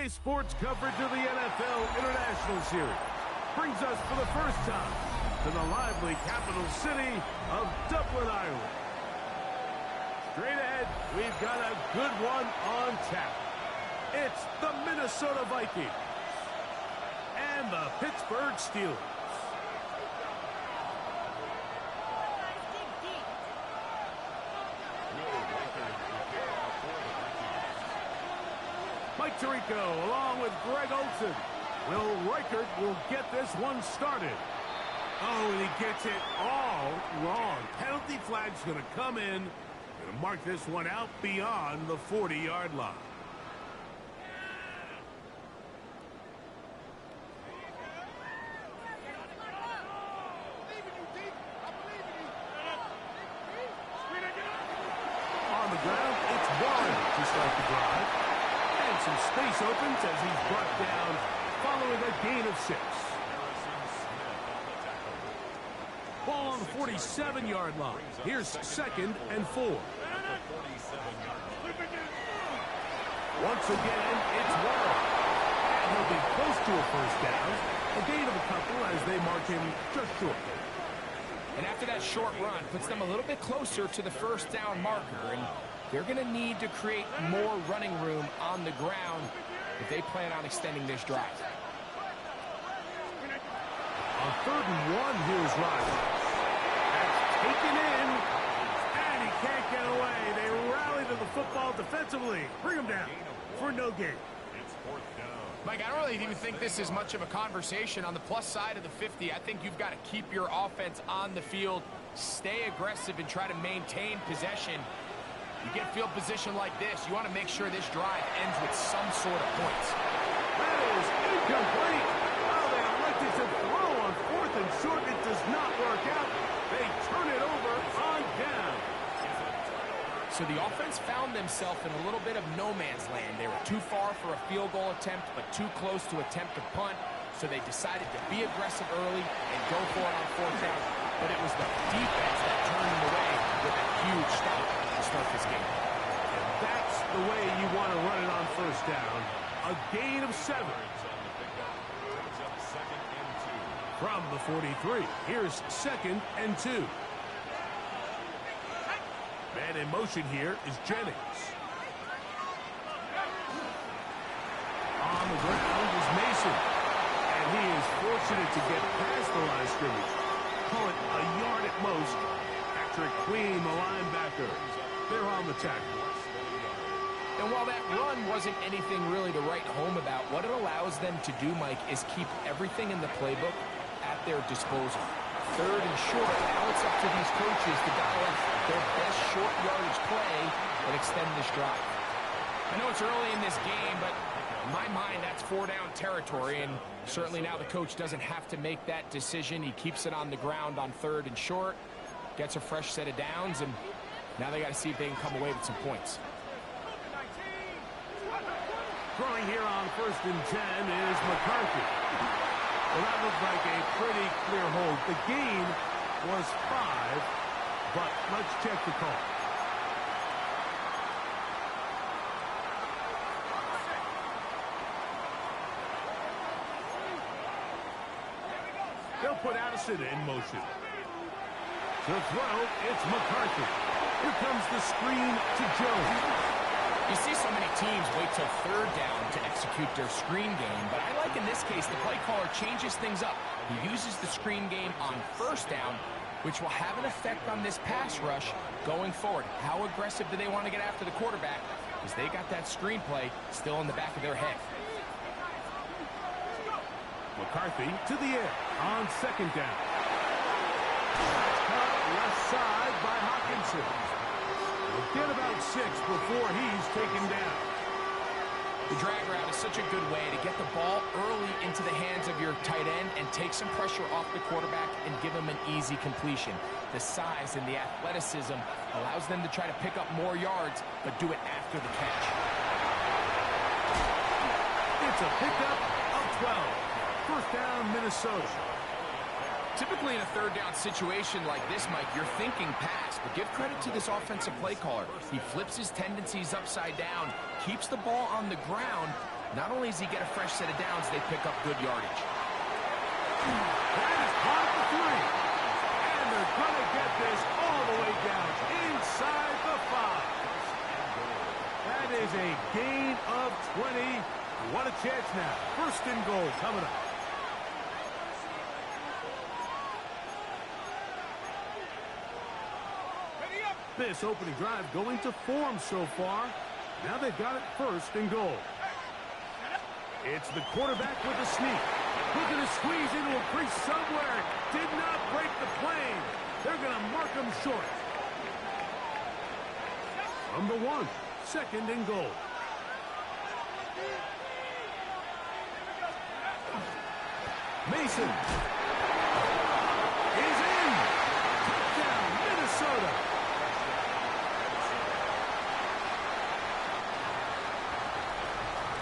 Today's sports coverage of the NFL International Series brings us for the first time to the lively capital city of Dublin, Ireland. Straight ahead, we've got a good one on tap. It's the Minnesota Vikings and the Pittsburgh Steelers. Mike Tirico along with Greg Olsen. Will Reichert will get this one started. Oh, and he gets it all wrong. Penalty flag's going to come in. Going to mark this one out beyond the 40-yard line. On the ground, it's Warren to start the drive. And some space opens as he's brought down following a gain of 6. Ball on the 47-yard line. Here's 2nd and 4. Once again, it's Warren. And he'll be close to a first down. A gain of a couple as they mark him just short. And after that short run, puts them a little bit closer to the first down marker. And they're going to need to create more running room on the ground if they plan on extending this drive. On 3rd and 1, here's Rodgers. That's taken in, and he can't get away. They rally to the football defensively. Bring him down for no gain. Mike, I don't really even think this is much of a conversation. On the plus side of the 50, I think you've got to keep your offense on the field, stay aggressive, and try to maintain possession. You get field position like this, you want to make sure this drive ends with some sort of points. That is incomplete. Oh, they elected to throw on 4th and short. It does not work out. They turn it over on down. So the offense found themselves in a little bit of no man's land. They were too far for a field goal attempt, but too close to attempt a punt. So they decided to be aggressive early and go for it on 4th down. But it was the defense that turned them away with a huge stop to start this game. And that's the way you want to run it on 1st down. A gain of 7. From the 43, here's 2nd and 2. Man in motion here is Jennings. On the ground is Mason. And he is fortunate to get past the line of scrimmage. Call it a yard at most. Patrick Queen, the linebacker. They're on the tackle. And while that run wasn't anything really to write home about, what it allows them to do, Mike, is keep everything in the playbook at their disposal. 3rd and short, now it's up to these coaches to dial up their best short yardage play and extend this drive. I know it's early in this game, but in my mind, that's 4-down territory, and certainly now the coach doesn't have to make that decision. He keeps it on the ground on 3rd and short, gets a fresh set of downs, and now they got to see if they can come away with some points. Throwing here on 1st and 10 is McCarthy. Well, that looked like a pretty clear hold. The gain was 5, but let's check the call. They'll put Addison in motion. To throw, it's McCarthy. Here comes the screen to Jones. You see so many teams wait till 3rd down to execute their screen game, but I like in this case the play caller changes things up. He uses the screen game on 1st down, which will have an effect on this pass rush going forward. How aggressive do they want to get after the quarterback? Because they got that screen play still in the back of their head. McCarthy to the air on 2nd down. Cut left side by Hawkinson. We'll get about 6 before he's taken down. The drag route is such a good way to get the ball early into the hands of your tight end and take some pressure off the quarterback and give him an easy completion. The size and the athleticism allows them to try to pick up more yards, but do it after the catch. It's a pickup of 12. 1st down, Minnesota. Typically in a 3rd down situation like this, Mike, you're thinking pass, but give credit to this offensive play caller. He flips his tendencies upside down, keeps the ball on the ground, Not only does he get a fresh set of downs, they pick up good yardage. That is caught for 3. And they're going to get this all the way down inside the 5. That is a gain of 20. What a chance now. First and goal coming up. This opening drive going to form so far. Now they've got it first and goal. It's the quarterback with the sneak. Looking to squeeze into a crease somewhere. Did not break the plane. They're going to mark him short. From the 1, second and goal. Mason is in. Touchdown, Minnesota.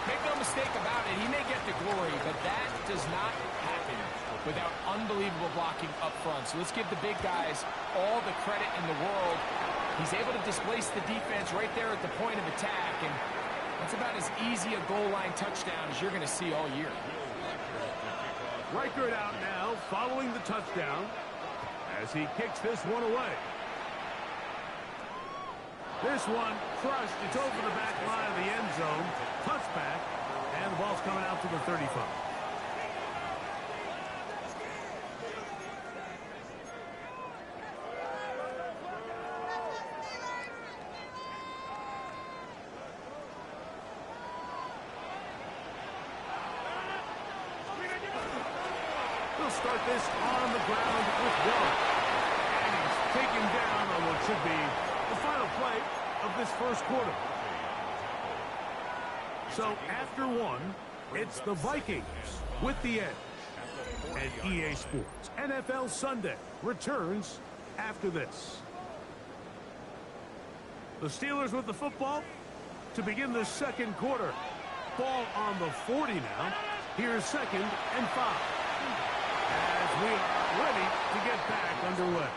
Make no mistake about it, he may get the glory, but that does not happen without unbelievable blocking up front. So let's give the big guys all the credit in the world. He's able to displace the defense right there at the point of attack, and that's about as easy a goal line touchdown as you're going to see all year. Reichert out now, following the touchdown, as he kicks this one away. This one crushed. It's over the back line of the end zone. Touchback, and the ball's coming out to the 35. They'll start this on the ground with 1. And he's taken down on what should be the final play of this first quarter. So after 1, it's the Vikings with the edge. And EA Sports NFL Sunday returns after this. The Steelers with the football to begin the second quarter. Ball on the 40 now. Here's second and 5. As we are ready to get back underway.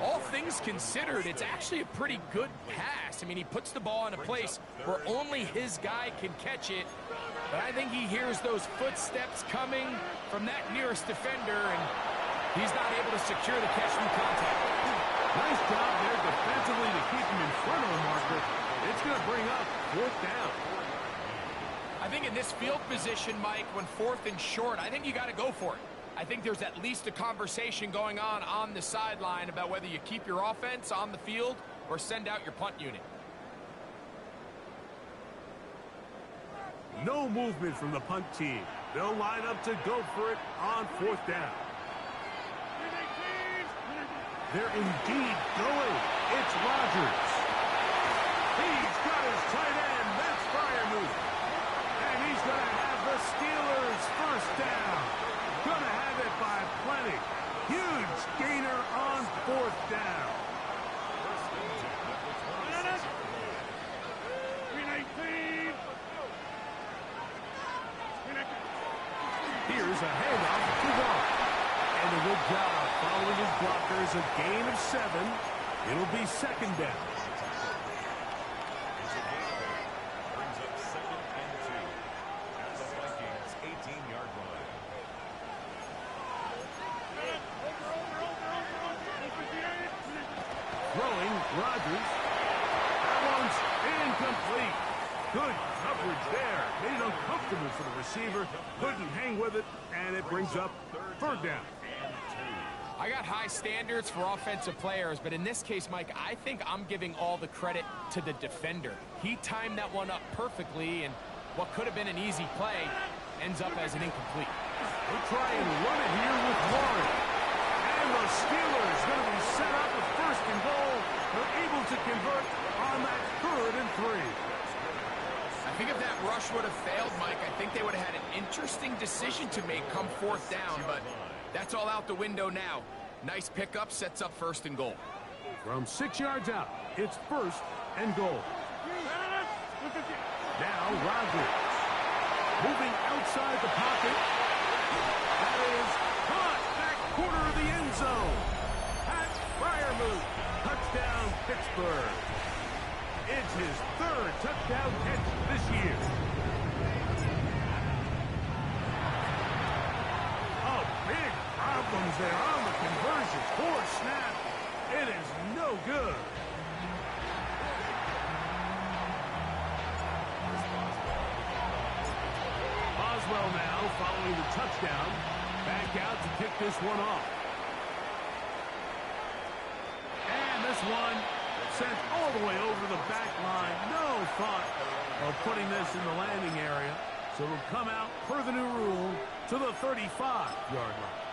All things considered, it's actually a pretty good pass. I mean, he puts the ball in a place where only his guy can catch it. But I think he hears those footsteps coming from that nearest defender, and he's not able to secure the catch from contact. Nice job there defensively to keep him in front of the marker. It's going to bring up 4th down. I think in this field position, Mike, when 4th and short, I think you got to go for it. I think there's at least a conversation going on the sideline about whether you keep your offense on the field or send out your punt unit. No movement from the punt team. They'll line up to go for it on 4th down. They're indeed going. It's Rodgers. He's got his tight end. That's Freiermuth. And he's going to have the Steelers first down. Going to have it by plenty. Huge gainer on 4th down. Here's a handoff to Watt. And a good job following his blockers. A gain of 7. It'll be second down. Brings up 2nd and 2 at the Vikings 18-yard line. Throwing, Rodgers. That one's incomplete. Good coverage there. Made it uncomfortable for the receiver. Couldn't hang with it, and it brings up 3rd down. I got high standards for offensive players, but in this case, Mike, I think I'm giving all the credit to the defender. He timed that one up perfectly, and what could have been an easy play ends up as an incomplete. We'll try and run it here with Warren. And the Steelers going to be set up with 1st and goal. They're able to convert on that 3rd and 3. I think if that rush would have failed, Mike, I think they would have had an interesting decision to make come 4th down, but that's all out the window now. Nice pickup, sets up 1st and goal. From 6 yards out, it's 1st and goal. Now Rodgers moving outside the pocket. That is caught back corner of the end zone. Pat Freiermuth, touchdown Pittsburgh. It's his 3rd touchdown catch this year. Malcolm's there on the conversion. Poor snap. It is no good. Boswell now following the touchdown. Back out to kick this one off. And this one sent all the way over the back line. No thought of putting this in the landing area. So it'll come out, per the new rule, to the 35-yard line.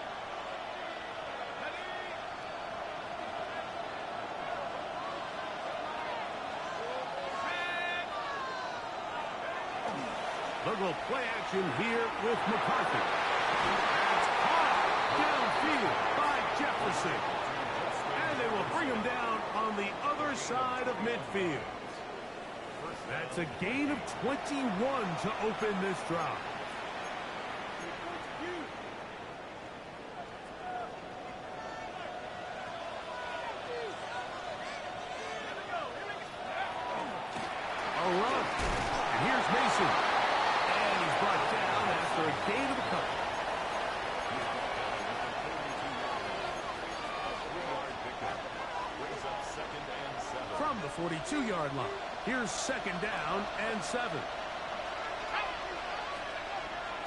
They'll go play action here with McCarthy. That's caught downfield by Jefferson. And they will bring him down on the other side of midfield. That's a gain of 21 to open this drive. A run. And here's Mason. And he's brought down after a gain of a couple. From the 42-yard line. Here's second down and 7.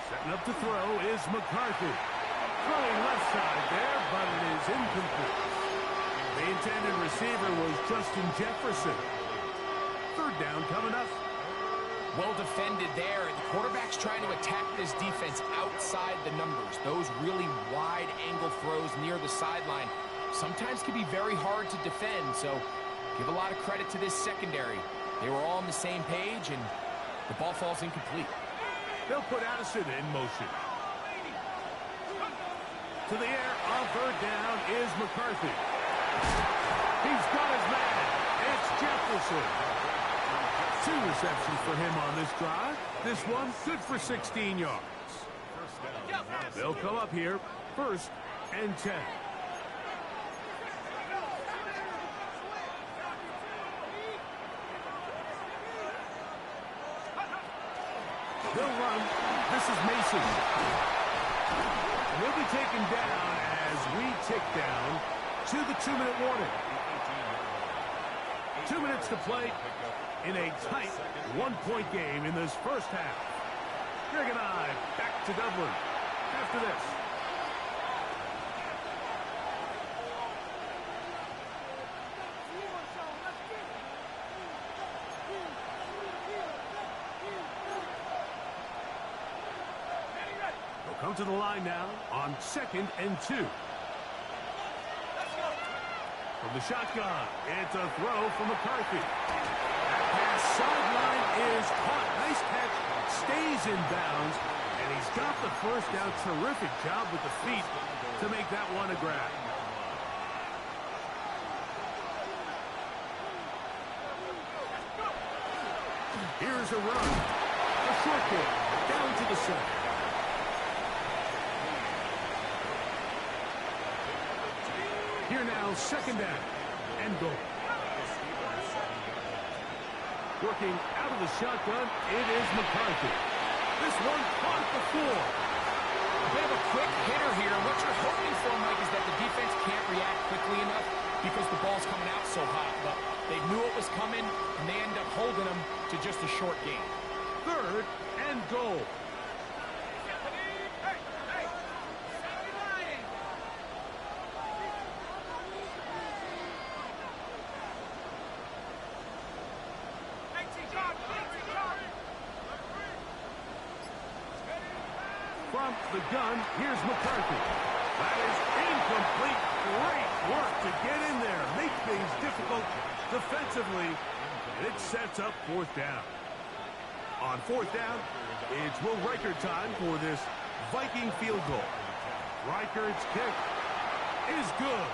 Setting up to throw is McCarthy. Throwing left side there, but it is incomplete. The intended receiver was Justin Jefferson. Third down coming up. Well defended there. The quarterback's trying to attack this defense outside the numbers. Those really wide angle throws near the sideline sometimes can be very hard to defend, so give a lot of credit to this secondary. They were all on the same page, and the ball falls incomplete. They'll put Addison in motion. To the air on third down is McCarthy. He's got his man. It's Jefferson. 2 receptions for him on this drive. This one good for 16 yards. They'll come up here, 1st and 10. They'll run. This is Mason. He'll be taken down as we tick down to the 2-minute warning. 2 minutes to play in a tight 1-point game in this first half. Greg and I back to Dublin after this. Come to the line now on 2nd and 2. From the shotgun, it's a throw from McCarthy. That pass sideline is caught. Nice catch, stays in bounds, and he's got the first down. Terrific job with the feet to make that one a grab. Here's a run. A short kick down to the center. Here now, second down and goal. Working out of the shotgun, it is McCarthy. This one caught the floor. A bit of a quick hitter here. What you're hoping for, Mike, is that the defense can't react quickly enough because the ball's coming out so hot. But they knew it was coming, and they end up holding them to just a short gain. 3rd and goal. From the gun, here's McCarthy. That is incomplete. Great work to get in there. Make things difficult defensively. And it sets up 4th down. On 4th down, it's Will Reichert time for this Viking field goal. Reichert's kick is good.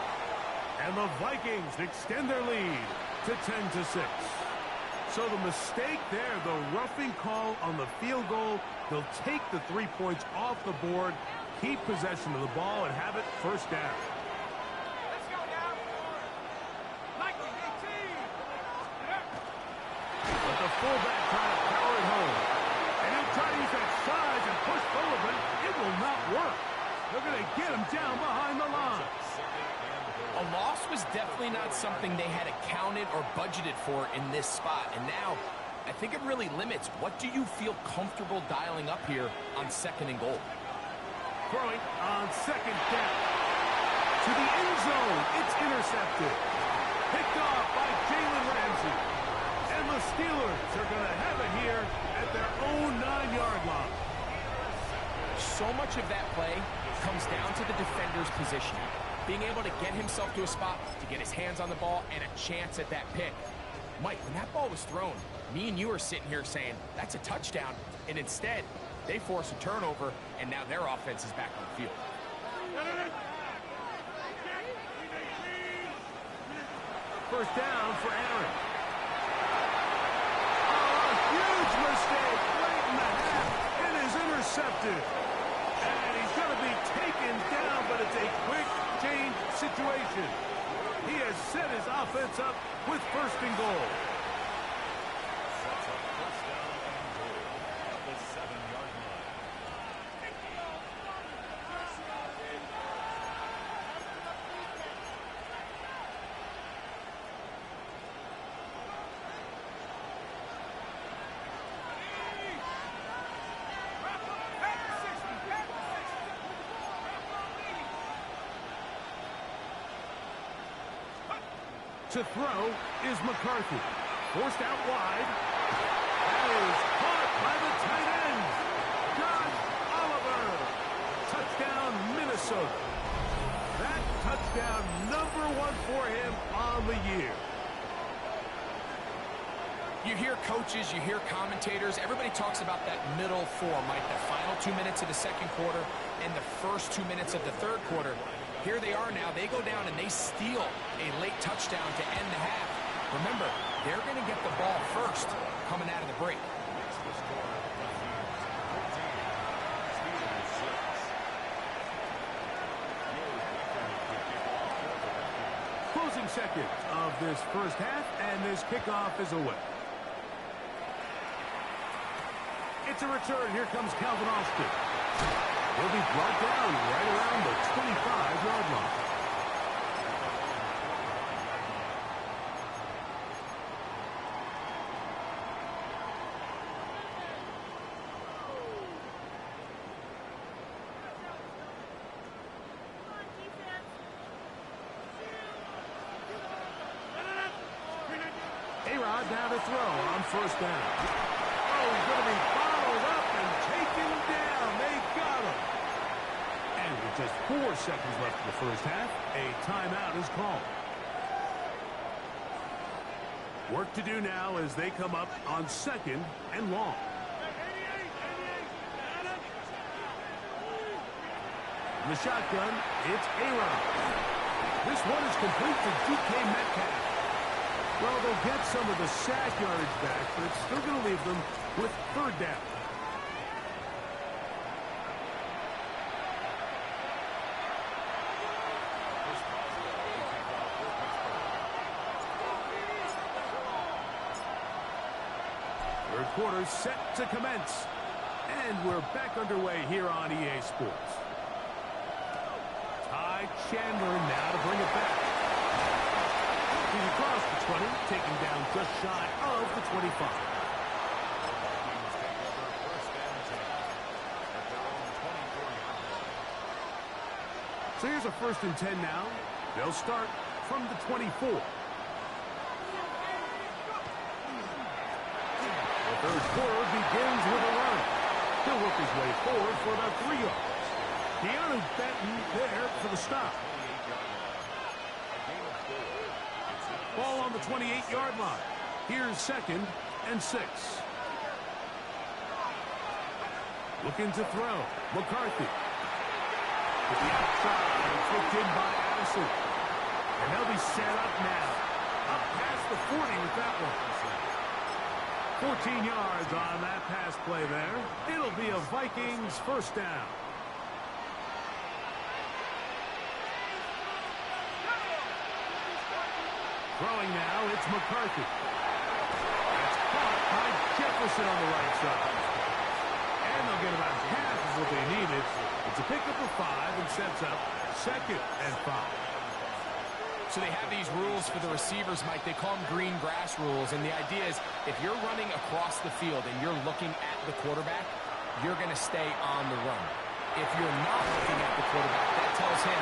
And the Vikings extend their lead to 10-6. So the mistake there, the roughing call on the field goal, they'll take the 3 points off the board, keep possession of the ball, and have it 1st down. Let's go now. Mikey, 18. But the fullback trying to power it home. And he'll try to use that size and push forward, but it will not work. They're going to get him down behind was definitely not something they had accounted or budgeted for in this spot. And now, I think it really limits what do you feel comfortable dialing up here on 2nd and goal. Throwing on 2nd down. To the end zone. It's intercepted. Picked off by Jalen Ramsey. And the Steelers are going to have it here at their own 9-yard line. So much of that play comes down to the defender's positioning. Being able to get himself to a spot, to get his hands on the ball, and a chance at that pick. Mike, when that ball was thrown, me and you are sitting here saying, that's a touchdown. And instead, they force a turnover, and now their offense is back on the field. First down for Aaron. Oh, a huge mistake late in the half. It is intercepted. And he's going to be taken down, but it's a quick change situation. He has set his offense up with 1st and goal. Sets up 1st down and goal at the 7-yard line. To throw is McCarthy. Forced out wide. That is caught by the tight end. Josh Oliver. Touchdown, Minnesota. That touchdown #1 for him on the year. You hear coaches, you hear commentators, everybody talks about that middle 4, Mike, the final 2 minutes of the 2nd quarter and the first 2 minutes of the 3rd quarter. Here they are now. They go down and they steal a late touchdown to end the half. Remember, they're going to get the ball first coming out of the break. Closing seconds of this 1st half, and this kickoff is away. It's a return. Here comes Calvin Austin. He'll be brought down right around the 25-yard line. A-Rod now to throw on 1st down. Oh, he's going to be followed up and taken down. They got him. And with just 4 seconds left in the 1st half, a timeout is called. Work to do now as they come up on 2nd and long. In the shotgun, it's A-Rod. This one is complete to DK Metcalf. Well, they'll get some of the sack yardage back, but it's still going to leave them with 3rd down. Third quarter set to commence. And we're back underway here on EA Sports. Ty Chandler now to bring it back. He's across the 20, taking down just shy of the 25. So here's a 1st and 10 now. They'll start from the 24. The 3rd quarter begins with a run. He'll work his way forward for about 3 yards. Deanu Benton there for the stop. Ball on the 28-yard line. Here's 2nd and 6. Looking to throw. McCarthy. To the outside. Flipped in by Addison. And they'll be set up now. Up past the 40 with that one. 14 yards on that pass play there. It'll be a Vikings 1st down. Throwing now, it's McCarthy. That's caught by Jefferson on the right side. And they'll get about half of what they needed. It's a pickup of 5 and sets up 2nd and 5. So they have these rules for the receivers, Mike. They call them green grass rules. And the idea is if you're running across the field and you're looking at the quarterback, you're going to stay on the run. If you're not looking at the quarterback, that tells him,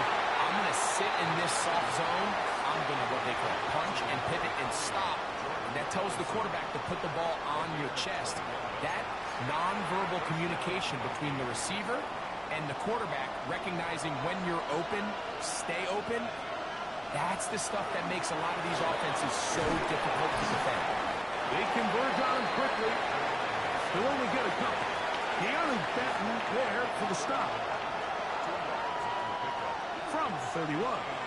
I'm going to sit in this soft zone. I'm going to what they call punch and pivot and stop. And that tells the quarterback to put the ball on your chest. That nonverbal communication between the receiver and the quarterback, recognizing when you're open, stay open, that's the stuff that makes a lot of these offenses so difficult to defend. They converge on him quickly. They'll only get a couple. De'Aaron Benton there for the stop. From 31,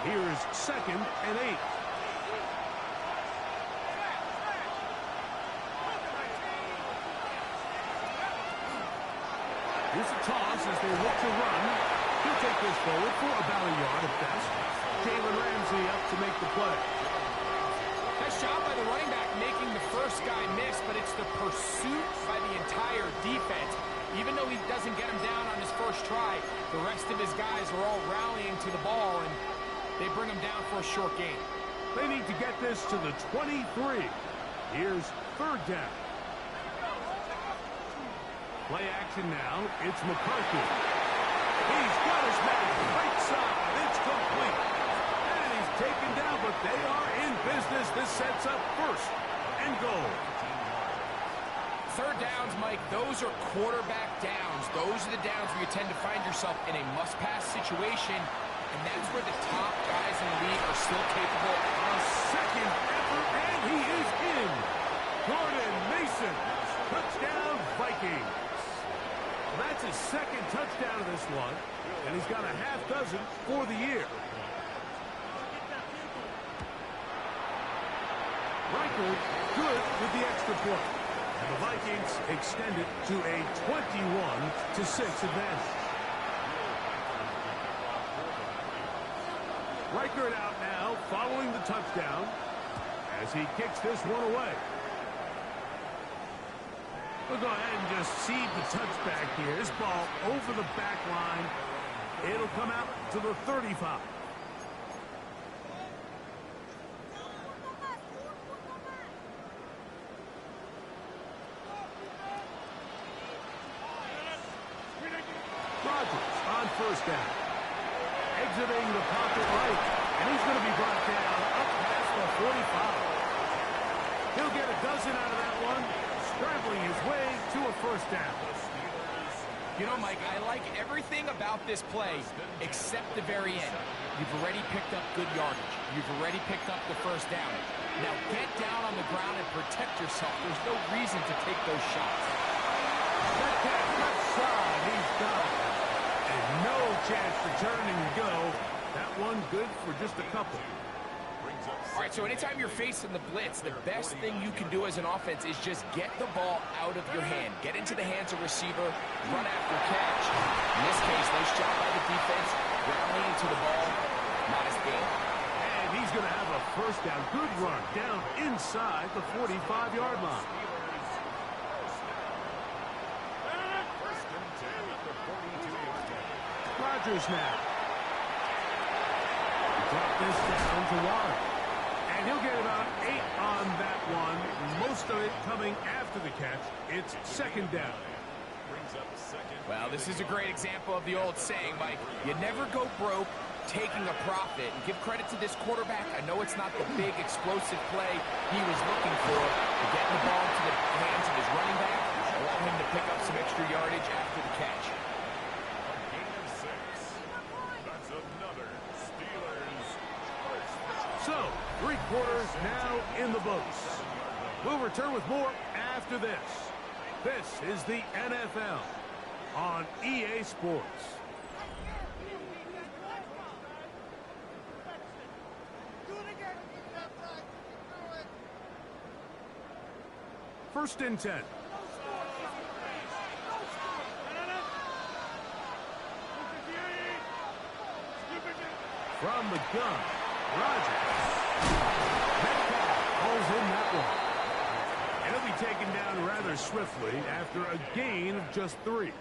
here's 2nd and 8. Here's a toss as they look to run. He'll take this forward for about a yard at best. Jalen Ramsey up to make the play. Nice job by the running back making the first guy miss, but it's the pursuit by the entire defense. Even though he doesn't get him down on his first try, the rest of his guys are all rallying to the ball, and they bring him down for a short gain. They need to get this to the 23. Here's 3rd down. Play action now. It's McCarthy. He's got his man right side. It's complete. And he's taken down, but they are in business. This sets up 1st and goal. 3rd downs, Mike, those are quarterback downs. Those are the downs where you tend to find yourself in a must-pass situation, and that's where the top guys in the league are still capable. A 2nd effort, and he is in. Jordan Mason, touchdown Vikings. Well, that's his 2nd touchdown of this one, and he's got a half dozen for the year. Reichel good with the extra point. And the Vikings extend it to a 21-6 advantage. Reichert out now following the touchdown as he kicks this one away. We'll go ahead and just seed the touchback here. This ball over the back line. It'll come out to the 35. On 1st down. Exiting the pocket right. And he's going to be brought down up past the 45. He'll get a dozen out of that one, scrambling his way to a 1st down. You know, Mike, I like everything about this play except the very end. You've already picked up good yardage. You've already picked up the 1st down. Now get down on the ground and protect yourself. There's no reason to take those shots. Left side, he's done. And no chance to turn and go. That one good for just a couple. All right, so anytime you're facing the blitz, the best thing you can do as an offense is just get the ball out of your hand. Get into the hands of receiver, run after catch. In this case, nice job by the defense, rallying to the ball, modest gain. And he's going to have a 1st down. Good run down inside the 45-yard line. Rodgers now. Drop this down to Waller. And he'll get about 8 on that one. Most of it coming after the catch. It's 2nd down. Well, this is a great example of the old saying, Mike. You never go broke taking a profit. And give credit to this quarterback. I know it's not the big explosive play he was looking for, but getting the ball into the hands of his running back, allow him to pick up some extra yardage after the catch. So, 3 quarters now in the books. We'll return with more after this. This is the NFL on EA Sports. First and 10. From the gun, Rodgers. Metcalf calls in that one. And he'll be taken down rather swiftly after a gain of just 3.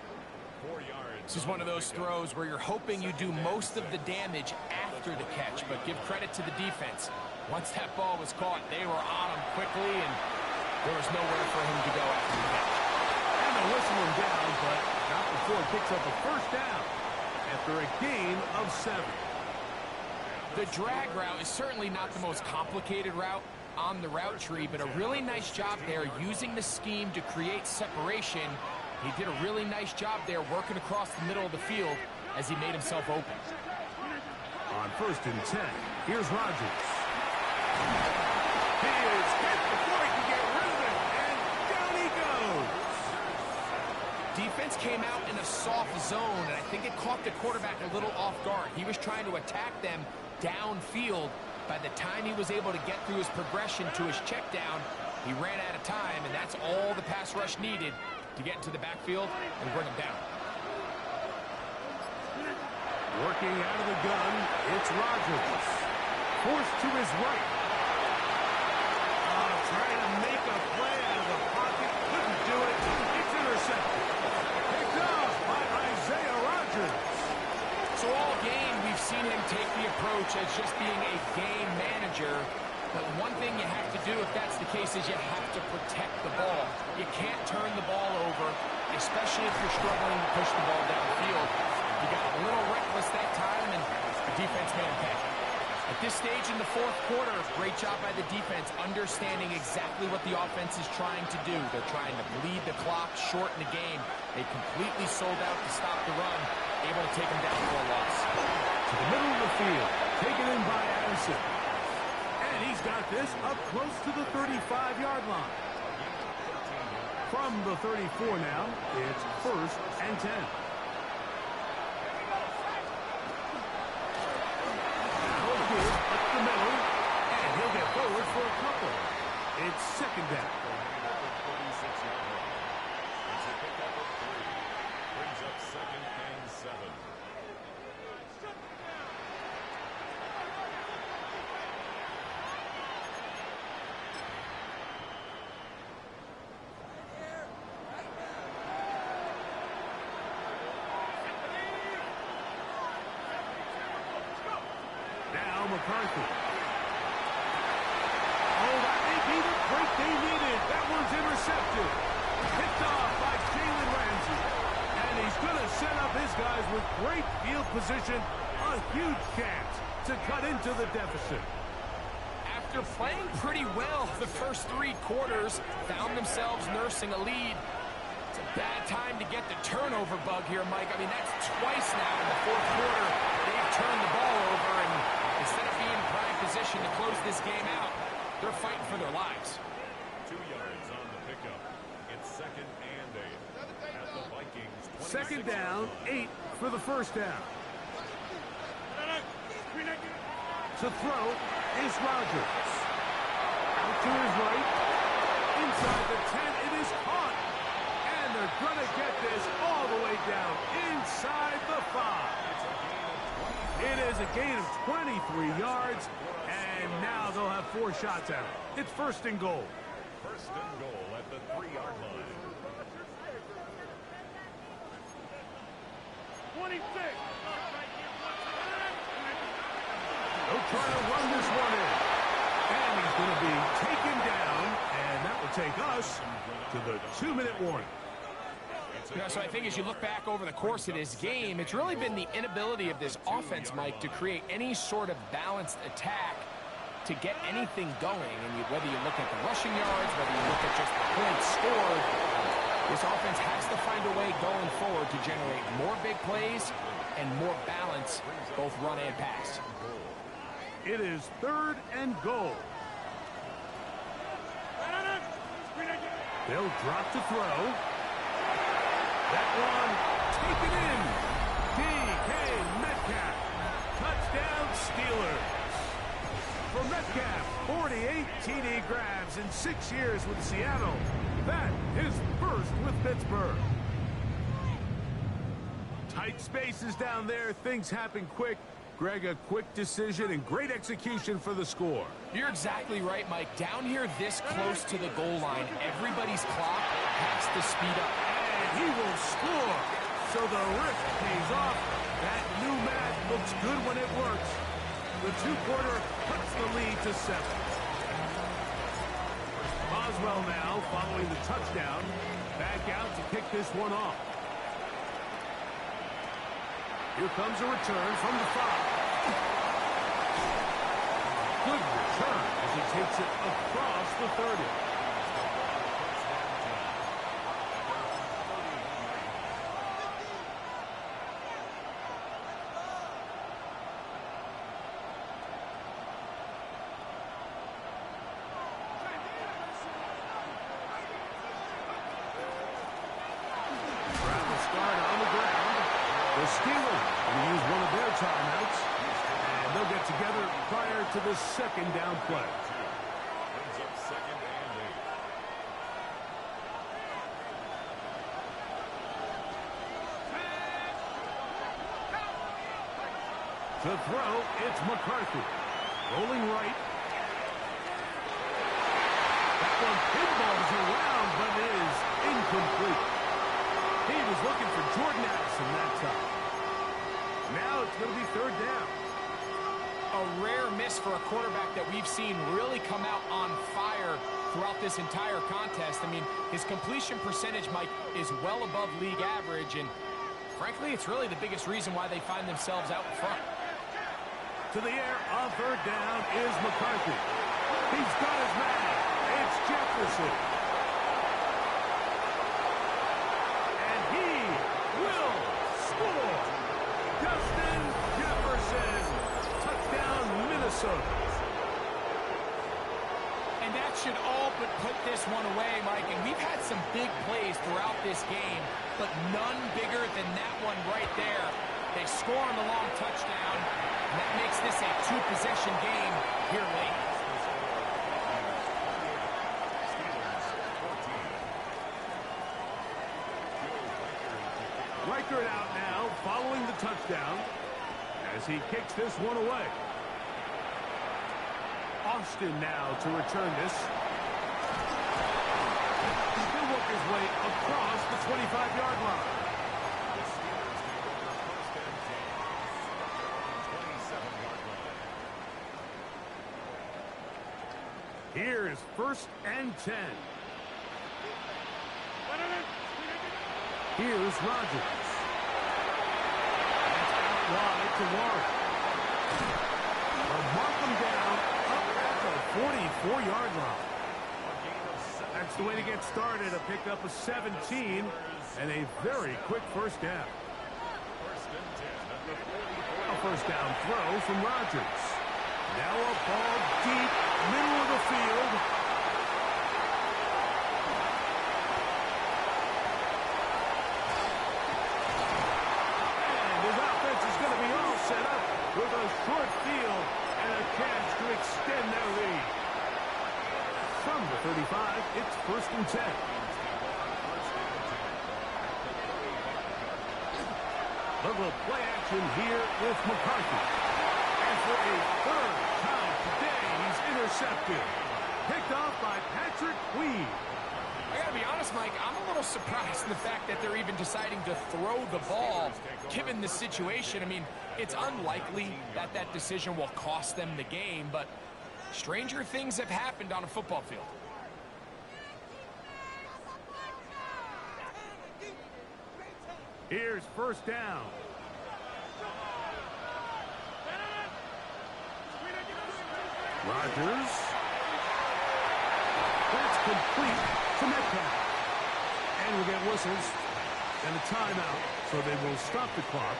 4 yards. This is one of those throws where you're hoping you do most of the damage after the catch, but give credit to the defense. Once that ball was caught, they were on him quickly, and there was nowhere for him to go after the catch. And they'll whistle him down, but not before he picks up a first down after a gain of 7. The drag route is certainly not the most complicated route on the route tree, but a really nice job there using the scheme to create separation. He did a really nice job there working across the middle of the field as he made himself open. On 1st and 10, here's Rodgers. He is hit before he can get rid of it, and down he goes. Defense came out in a soft zone, and I think it caught the quarterback a little off guard. He was trying to attack them downfield. By the time he was able to get through his progression to his check down, he ran out of time, and that's all the pass rush needed to get into the backfield and bring him down. Working out of the gun, it's Rodgers. Forced to his right. Trying to make a play out of the pocket. Couldn't do it. It's intercepted. Picked up by Isaiah Rodgers. So all game, we've seen him take the approach as just being a game manager. But one thing you have to do if that's the case is you have to protect the ball. You can't turn the ball over, especially if you're struggling to push the ball downfield. You got a little reckless that time, and the defense made him pay. At this stage in the 4th quarter, great job by the defense understanding exactly what the offense is trying to do. They're trying to bleed the clock, shorten the game. They completely sold out to stop the run, able to take them down for a loss. To the middle of the field, taken in by Addison. And he's got this up close to the 35-yard line. From the 34 now, it's 1st and 10. Up the middle, and he'll get forward for a couple. It's 2nd down. It's a pickup of 3. Brings up 2nd and 7. Now McCarthy. Oh, that may be the break they needed. That one's intercepted. Picked off by Jalen Ramsey. And he's going to set up his guys with great field position. A huge chance to cut into the deficit. After playing pretty well the first 3 quarters, found themselves nursing a lead. It's a bad time to get the turnover bug here, Mike. I mean, that's twice now in the 4th quarter. They've turned the ball over, and instead of being in prime position to close this game out, they're fighting for their lives. 2 yards on the pickup. It's 2nd and 8. At the Vikings, 2nd down, 8 for the 1st down. To throw is Rodgers. Out to his right. Inside the 10, it is caught. And they're going to get this all the way down inside the 5. It is a gain of 23 yards, and now they'll have 4 shots at it. It's 1st and goal. 1st and goal at the 3-yard line. 26. They'll try to run this one in. And he's going to be taken down, and that will take us to the 2-minute warning. So I think as you look back over the course of this game, it's really been the inability of this offense, Mike, to create any sort of balanced attack to get anything going. And whether you look at the rushing yards, whether you look at just the points scored, this offense has to find a way going forward to generate more big plays and more balance, both run and pass. It is 3rd and goal. They'll drop to throw. That one taken in. DK Metcalf. Touchdown Steelers. For Metcalf, 48 TD grabs in 6 years with Seattle. That is first with Pittsburgh. Tight spaces down there. Things happen quick. Greg, a quick decision and great execution for the score. You're exactly right, Mike. Down here this close to the goal line, everybody's clock has to speed up. And he will score. so the risk pays off. That new mat looks good when it works. The two-quarter cuts the lead to 7. Boswell now following the touchdown. Back out to kick this one off. Here comes a return from the 5. Good return as he takes it across the 30. The Steelers will use one of their timeouts, and they'll get together prior to the second down play. Brings up 2nd and 8. To throw, it's McCarthy. Rolling right. That one pinballs around, but is incomplete. He was looking for Jordan Addison that time. Now it's going to be 3rd down. A rare miss for a quarterback that we've seen really come out on fire throughout this entire contest. I mean, his completion percentage, Mike, is well above league average, and frankly, it's really the biggest reason why they find themselves out in front. To the air on 3rd down is McCarthy. He's got his man. It's Jefferson. And he will score. Justin Jefferson. Touchdown, Minnesota. And that should all but put this one away, Mike. And we've had some big plays throughout this game, but none bigger than that one right there. They score on the long touchdown, and that makes this a 2-possession game here late. Reichert out now, following the touchdown, as he kicks this one away. Austin now to return this. He'll work his way across the 25-yard line. Here is 1st and 10. Here's Rodgers. That's out wide to Warren. They'll mark him down up at the 44-yard line. That's the way to get started. A pickup of 17 and a very quick 1st down. A 1st down throw from Rodgers. Now a ball deep, middle of the field. And his offense is going to be all set up with a short field and a chance to extend their lead. From the 35, it's 1st and 10. A little play action here with McCarthy. And for a 3rd time today, he's intercepted. Picked off by Patrick Queen. I gotta be honest, Mike, I'm a little surprised in the fact that they're even deciding to throw the ball, given the situation. I mean, it's unlikely that that decision will cost them the game, but stranger things have happened on a football field. Here's 1st down. Rodgers. That's complete to Metcalf. And we'll get whistles and a timeout, so they will stop the clock.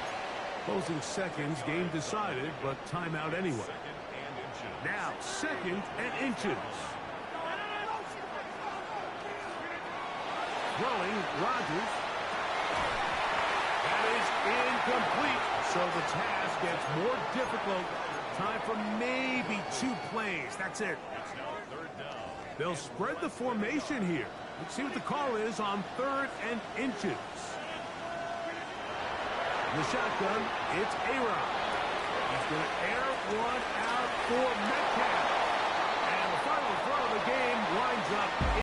Closing seconds, game decided, but timeout anyway. Now, 2nd and inches. Throwing, Rodgers. That is incomplete, so the task gets more difficult. Time for maybe 2 plays. That's it. They'll spread the formation here. Let's see what the call is on 3rd and inches. In the shotgun, it's A-Rod. He's going to air one out for Metcalf. And the final throw of the game winds up